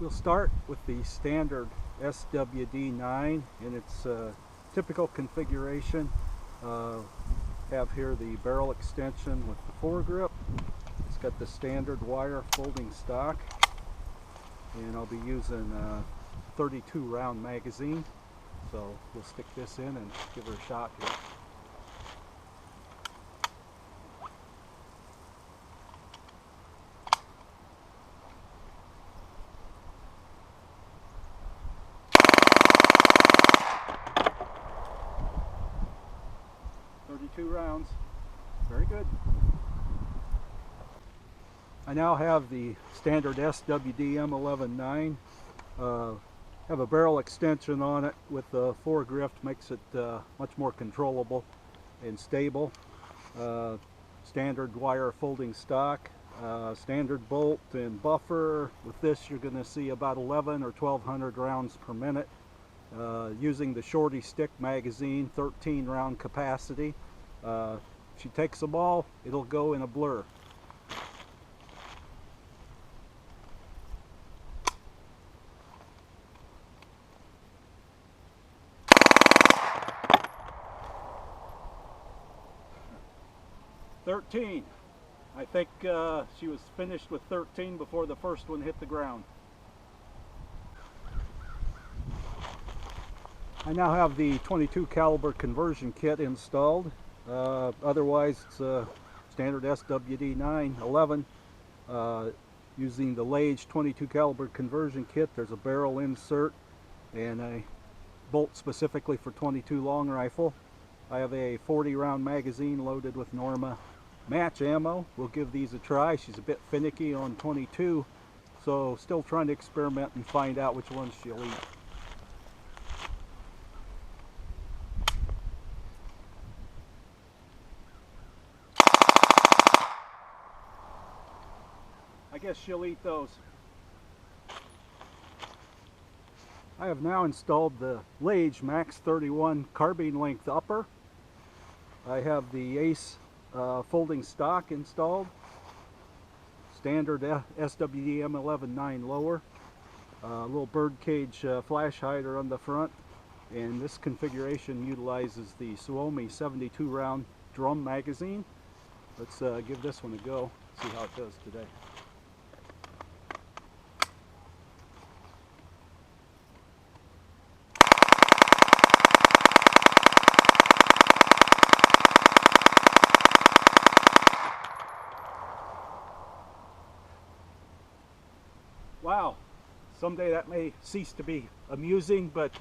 We'll start with the standard S.W.D 9 in its typical configuration. Have here the barrel extension with the foregrip. It's got the standard wire folding stock, and I'll be using a 32 round magazine. So we'll stick this in and give her a shot here. Two rounds. Very good. I now have the standard S.W.D. M11 have a barrel extension on it with the foregrip, makes it much more controllable and stable. Standard wire folding stock, standard bolt and buffer. With this you're going to see about 11 or 1200 rounds per minute. Using the shorty stick magazine, 13 round capacity. If she takes them all, it'll go in a blur. "13. I think she was finished with 13 before the first one hit the ground. I now have the 22 caliber conversion kit installed. Otherwise it's a standard S.W.D 911 using the Lage 22 caliber conversion kit. There's a barrel insert and a bolt specifically for 22 long rifle. I have a 40 round magazine loaded with Norma match ammo. We'll give these a try. She's a bit finicky on 22, so still trying to experiment and find out which ones she'll eat. I guess she'll eat those. I have now installed the Lage Max 31 carbine length upper. I have the Ace folding stock installed. Standard S.W.D M11 lower. Little birdcage flash hider on the front. And this configuration utilizes the Suomi 72 round drum magazine. Let's give this one a go, see how it does today. Wow, someday that may cease to be amusing, but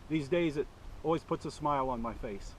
these days it always puts a smile on my face.